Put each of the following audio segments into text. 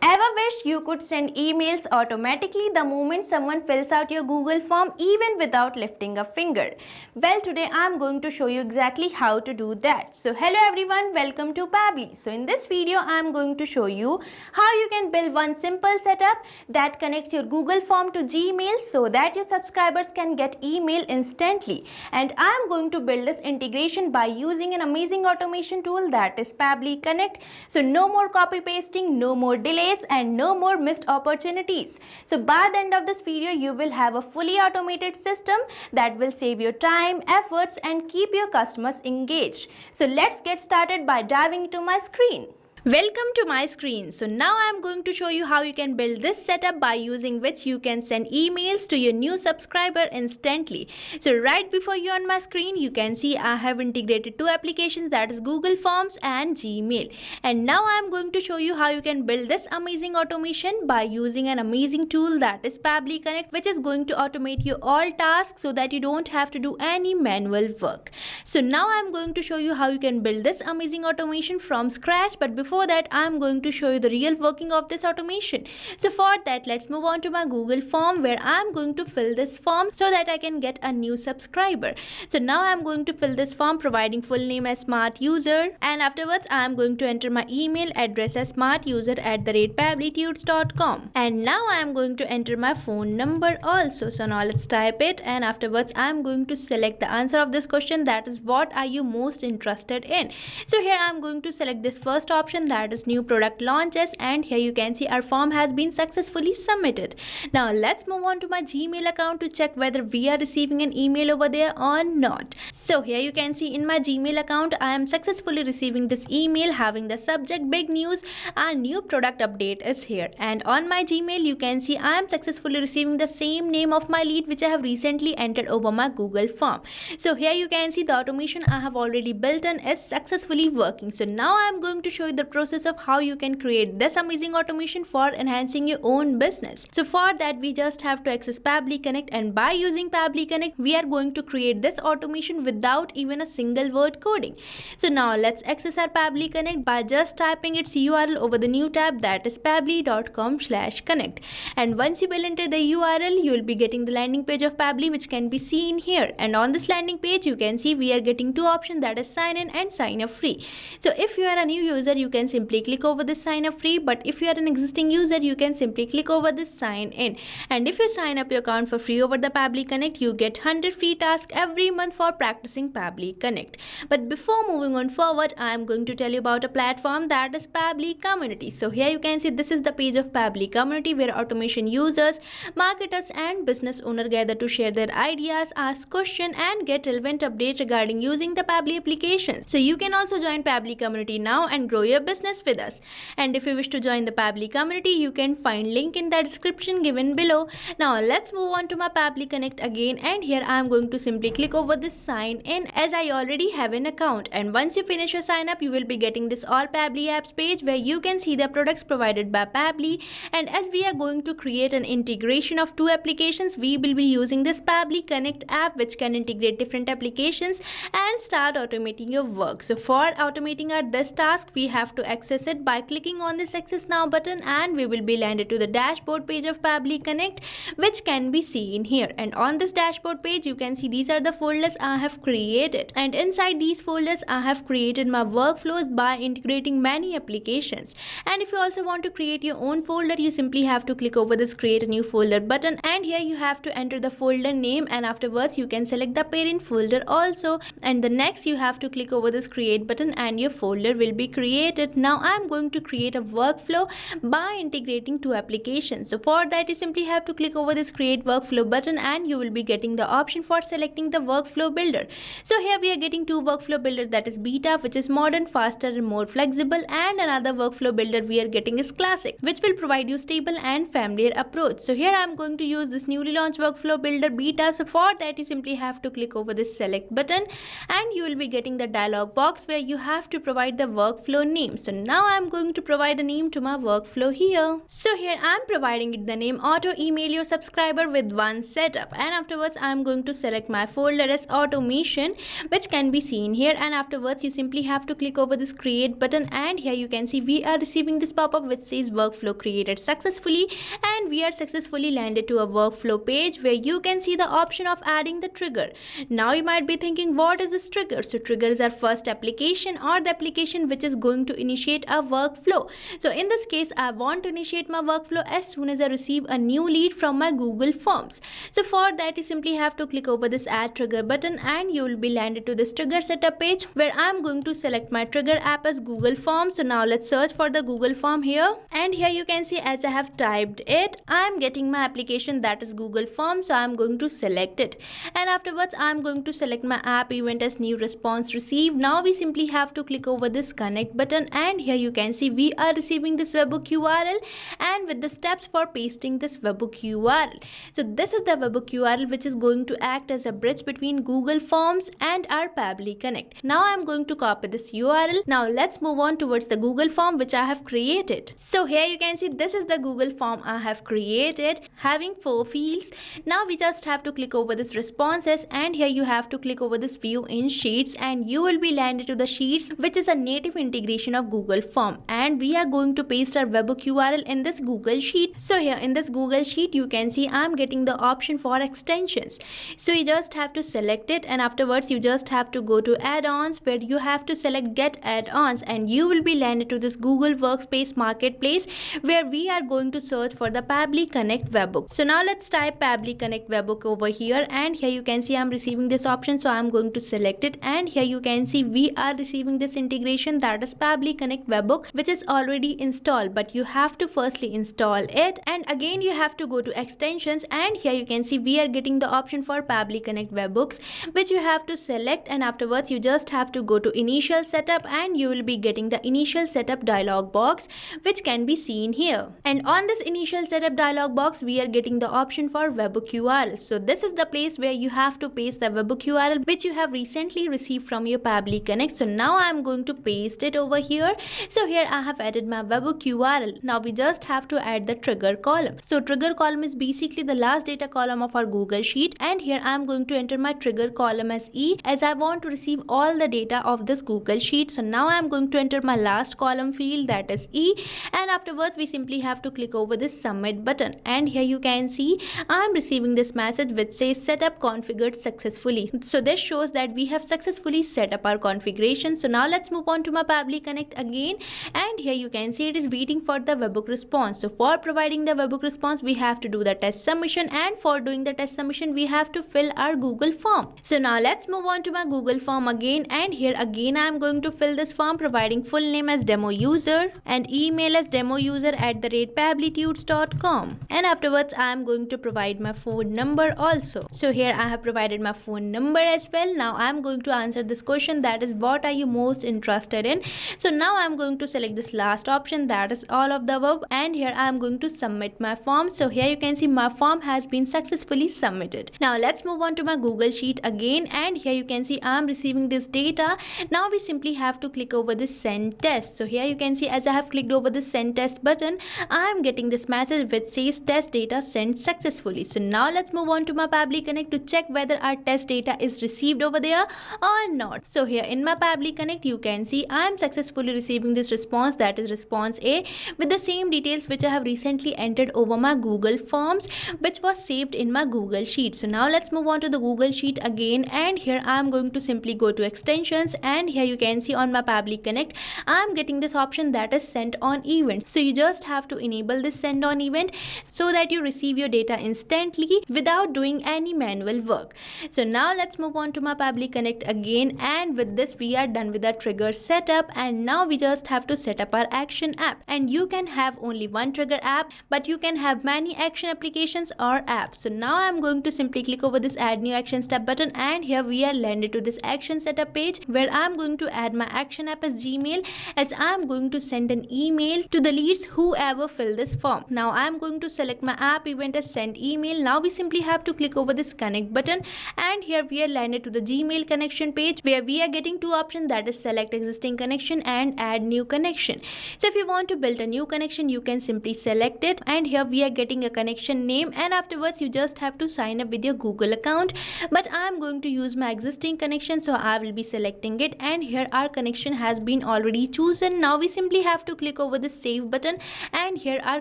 Ever wish you could send emails automatically the moment someone fills out your Google form even without lifting a finger? Well, today I'm going to show you exactly how to do that. So hello everyone, welcome to Pabbly. So in this video I'm going to show you how you can build one simple setup that connects your Google form to Gmail so that your subscribers can get email instantly. And I'm going to build this integration by using an amazing automation tool that is Pabbly Connect. So no more copy pasting, no more delays, and no more missed opportunities. So by the end of this video, you will have a fully automated system that will save your time, efforts, and keep your customers engaged. So let's get started by diving into my screen. Welcome to my screen. So now I am going to show you how you can build this setup by using which you can send emails to your new subscriber instantly. So right before you on my screen, you can see I have integrated two applications, that is Google Forms and Gmail. And now I am going to show you how you can build this amazing automation by using an amazing tool that is Pabbly Connect, which is going to automate your all tasks so that you don't have to do any manual work. So now I am going to show you how you can build this amazing automation from scratch, but before that I'm going to show you the real working of this automation. So for that, let's move on to my Google form where I'm going to fill this form so that I can get a new subscriber. So now I'm going to fill this form providing full name as smart user, and afterwards I'm going to enter my email address as smartuser@pabblytudes.com, and now I'm going to enter my phone number also. So now let's type it, and afterwards I'm going to select the answer of this question, that is what are you most interested in. So here I'm going to select this first option, that is new product launches, and here you can see our form has been successfully submitted. Now let's move on to my Gmail account to check whether we are receiving an email over there or not. So here you can see in my Gmail account I am successfully receiving this email having the subject big news, our new product update is here. And on my Gmail you can see I am successfully receiving the same name of my lead which I have recently entered over my Google form. So here you can see the automation I have already built in is successfully working. So now I am going to show you the process of how you can create this amazing automation for enhancing your own business. So for that we just have to access Pabbly Connect, and by using Pabbly Connect we are going to create this automation without even a single word coding. So now let's access our Pabbly Connect by just typing its URL over the new tab, that is pabbly.com/connect. And once you will enter the URL, you will be getting the landing page of Pabbly which can be seen here. And on this landing page you can see we are getting two options, that is sign in and sign up free. So if you are a new user you can simply click over this sign up free, but if you are an existing user you can simply click over this sign in. And if you sign up your account for free over the Pabbly Connect, you get 100 free tasks every month for practicing Pabbly Connect. But before moving on forward, I am going to tell you about a platform, that is Pabbly Community. So here you can see this is the page of Pabbly Community where automation users, marketers and business owners gather to share their ideas, ask questions and get relevant updates regarding using the Pabbly application. So you can also join Pabbly Community now and grow your business with us. And if you wish to join the Pabbly Community, you can find link in the description given below. Now let's move on to my Pabbly Connect again, and here I am going to simply click over this sign in as I already have an account. And once you finish your sign up you will be getting this all Pabbly apps page where you can see the products provided by Pabbly. And as we are going to create an integration of two applications, we will be using this Pabbly Connect app which can integrate different applications and start automating your work. So for automating our this task we have to access it by clicking on this access now button, and we will be landed to the dashboard page of Pabbly Connect which can be seen here. And on this dashboard page you can see these are the folders I have created, and inside these folders I have created my workflows by integrating many applications. And if you also want to create your own folder, you simply have to click over this create a new folder button, and here you have to enter the folder name, and afterwards you can select the parent folder also, and the next you have to click over this create button and your folder will be created. Now I am going to create a workflow by integrating two applications. So for that you simply have to click over this create workflow button, and you will be getting the option for selecting the workflow builder. So here we are getting two workflow builder, that is beta which is modern, faster and more flexible, and another workflow builder we are getting is classic which will provide you stable and familiar approach. So here I am going to use this newly launched workflow builder beta. So for that you simply have to click over this select button, and you will be getting the dialog box where you have to provide the workflow name. So now I'm going to provide a name to my workflow here. So here I'm providing it the name auto email your subscriber with one setup, and afterwards I'm going to select my folder as automation, which can be seen here, and afterwards you simply have to click over this create button, and here you can see we are receiving this pop-up which says workflow created successfully, and we are successfully landed to a workflow page where you can see the option of adding the trigger. Now you might be thinking, what is this trigger? So trigger is our first application or the application which is going to initiate a workflow. So in this case, I want to initiate my workflow as soon as I receive a new lead from my Google Forms. So for that, you simply have to click over this add trigger button, and you will be landed to this trigger setup page where I'm going to select my trigger app as Google Forms. So now let's search for the Google Form here, and here you can see as I have typed it, I'm getting my application that is Google Form. So I'm going to select it, and afterwards I'm going to select my app event as new response received. Now we simply have to click over this connect button, and here you can see we are receiving this webhook URL and with the steps for pasting this webhook URL. So this is the webhook URL which is going to act as a bridge between Google Forms and our Pabbly Connect. Now I'm going to copy this URL. Now let's move on towards the Google Form which I have created. So here you can see this is the Google Form I have created, having 4 fields. Now we just have to click over this responses, and here you have to click over this view in sheets, and you will be landed to the sheets which is a native integration of Google Form, and we are going to paste our webhook URL in this Google Sheet. So here in this Google Sheet you can see I'm getting the option for extensions. So you just have to select it, and afterwards you just have to go to add-ons where you have to select get add-ons, and you will be landed to this Google Workspace Marketplace where we are going to search for the Pabbly Connect webhook. So now let's type Pabbly Connect webhook over here, and here you can see I'm receiving this option, so I'm going to select it, and here you can see we are receiving this integration that is Pabbly Connect webhook which is already installed, but you have to firstly install it, and again you have to go to extensions, and here you can see we are getting the option for Pabbly Connect webhooks which you have to select, and afterwards you just have to go to initial setup, and you will be getting the initial setup dialog box which can be seen here. And on this initial setup dialog box we are getting the option for webhook URL. So this is the place where you have to paste the webhook URL which you have recently received from your Pabbly Connect. So now I'm going to paste it over here. So here I have added my webhook URL. Now we just have to add the trigger column. So trigger column is basically the last data column of our Google Sheet, and here I'm going to enter my trigger column as E as I want to receive all the data of this Google Sheet. So now I'm going to enter my last column field that is E, and afterwards we simply have to click over this submit button, and here you can see I'm receiving this message which says setup configured successfully. So this shows that we have successfully set up our configuration. So now let's move on to my Pabbly Connect again, and here you can see it is waiting for the webhook response. So for providing the webhook response we have to do the test submission, and for doing the test submission we have to fill our Google form. So now let's move on to my Google form again, and here again I am going to fill this form providing full name as demo user and email as demoUser@pabblytudes.com, and afterwards I am going to provide my phone number also. So here I have provided my phone number as well. Now I am going to answer this question that is what are you most interested in. So now I am going to select this last option that is all of the above, and here I am going to submit my form. So here you can see my form has been successfully submitted. Now let's move on to my Google Sheet again, and here you can see I am receiving this data. Now we simply have to click over this send test. So here you can see as I have clicked over this send test button I am getting this message which says test data sent successfully. So now let's move on to my Pabbly Connect to check whether our test data is received over there or not. So here in my Pabbly Connect you can see I am successfully receiving this response that is response A with the same details which I have recently entered over my Google Forms which was saved in my Google Sheet. So now let's move on to the Google Sheet again, and here I am going to simply go to extensions, and here you can see on my Pabbly Connect I am getting this option that is send on event. So you just have to enable this send on event so that you receive your data instantly without doing any manual work. So now let's move on to my Pabbly Connect again, and with this we are done with the trigger setup, and now we just have to set up our action app. And you can have only one trigger app, but you can have many action applications or apps. So now I'm going to simply click over this add new action step button, and here we are landed to this action setup page where I'm going to add my action app as Gmail, as I'm going to send an email to the leads whoever fill this form. Now I'm going to select my app event as send email. Now we simply have to click over this connect button, and here we are landed to the Gmail connection page where we are getting two options that is select existing connection and and add new connection. So if you want to build a new connection, you can simply select it, and here we are getting a connection name, and afterwards you just have to sign up with your Google account. But I am going to use my existing connection, so I will be selecting it, and here our connection has been already chosen. Now we simply have to click over the save button, and here our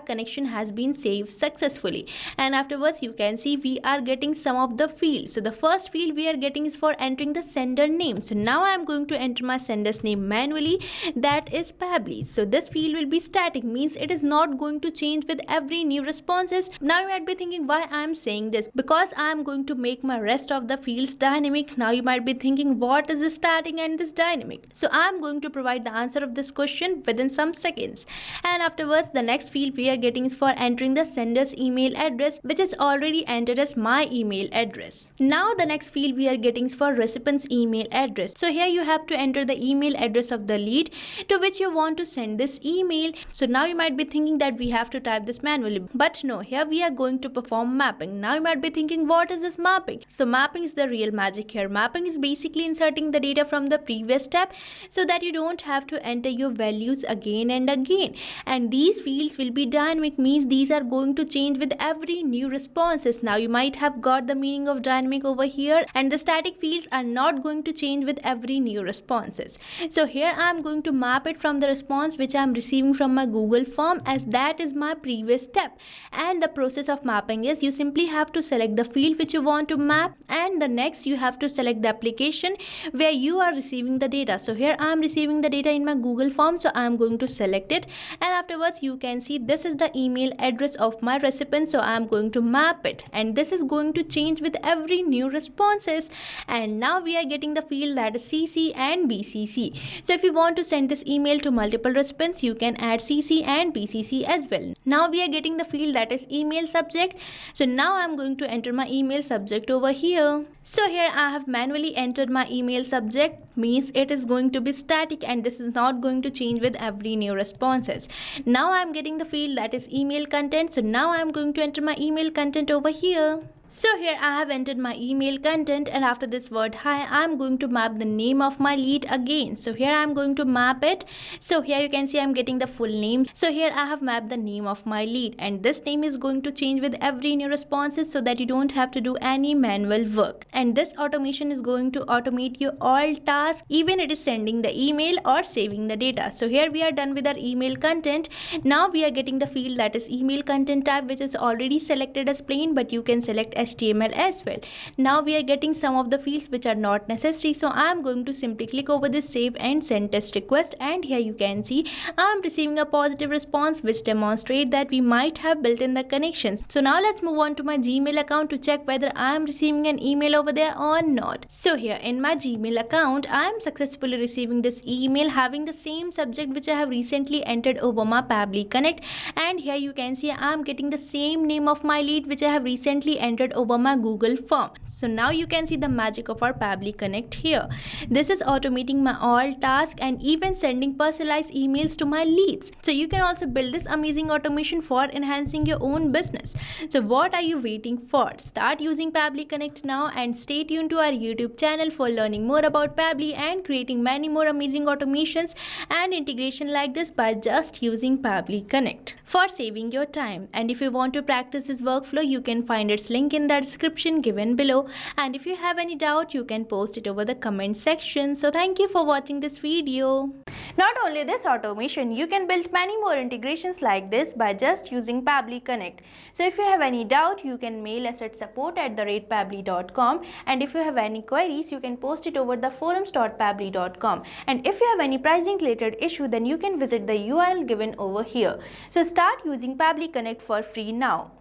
connection has been saved successfully. And afterwards you can see we are getting some of the fields. So the first field we are getting is for entering the sender name. So now I am going to enter my sender's name manually, that is Pabbly. So this field will be static, means it is not going to change with every new responses. Now you might be thinking why I am saying this, because I am going to make my rest of the fields dynamic. Now you might be thinking what is this static and this dynamic. So I am going to provide the answer of this question within some seconds. And afterwards the next field we are getting is for entering the sender's email address, which is already entered as my email address. Now the next field we are getting is for recipient's email address. So here you have to enter the email address of the lead to which you want to send this email. So now you might be thinking that we have to type this manually, but no, here we are going to perform mapping. Now you might be thinking what is this mapping? So mapping is the real magic here. Mapping is basically inserting the data from the previous step so that you don't have to enter your values again and again. And these fields will be dynamic, means these are going to change with every new responses. Now you might have got the meaning of dynamic over here, and the static fields are not going to change with every new responses. So here I am going to map it from the response which I am receiving from my Google form, as that is my previous step. And the process of mapping is you simply have to select the field which you want to map, and the next you have to select the application where you are receiving the data. So here I am receiving the data in my Google form, so I am going to select it, and afterwards you can see this is the email address of my recipient, so I am going to map it, and this is going to change with every new responses. And now we are getting the field that is CC and BCC. So if you want to send this email to multiple recipients, you can add CC and BCC as well. Now we are getting the field that is email subject. So now I am going to enter my email subject over here. So here I have manually entered my email subject, means it is going to be static and this is not going to change with every new responses. Now I am getting the field that is email content. So now I am going to enter my email content over here. So here I have entered my email content, and after this word hi, I am going to map the name of my lead again. So here I am going to map it. So here you can see I am getting the full name. So here I have mapped the name of my lead, and this name is going to change with every new responses so that you don't have to do any manual work. And this automation is going to automate your all tasks, even it is sending the email or saving the data. So here we are done with our email content. Now we are getting the field that is email content type, which is already selected as plain, but you can select HTML as well. Now we are getting some of the fields which are not necessary, so I am going to simply click over this save and send test request, and here you can see I am receiving a positive response which demonstrate that we might have built in the connections. So now let's move on to my Gmail account to check whether I am receiving an email over there or not. So here in my Gmail account, I am successfully receiving this email having the same subject which I have recently entered over my Pabbly Connect, and here you can see I am getting the same name of my lead which I have recently entered over my Google form. So now you can see the magic of our Pabbly Connect here. This is automating my all tasks and even sending personalized emails to my leads. So you can also build this amazing automation for enhancing your own business. So what are you waiting for? Start using Pabbly Connect now and stay tuned to our YouTube channel for learning more about Pabbly and creating many more amazing automations and integration like this by just using Pabbly Connect for saving your time. And if you want to practice this workflow, you can find its link in the description given below, and if you have any doubt you can post it over the comment section. So thank you for watching this video. Not only this automation, you can build many more integrations like this by just using Pabbly Connect. So if you have any doubt, you can mail us at support@pabbly.com, and if you have any queries, you can post it over the forums.pabbly.com. And if you have any pricing related issue, then you can visit the URL given over here. So start using Pabbly Connect for free now.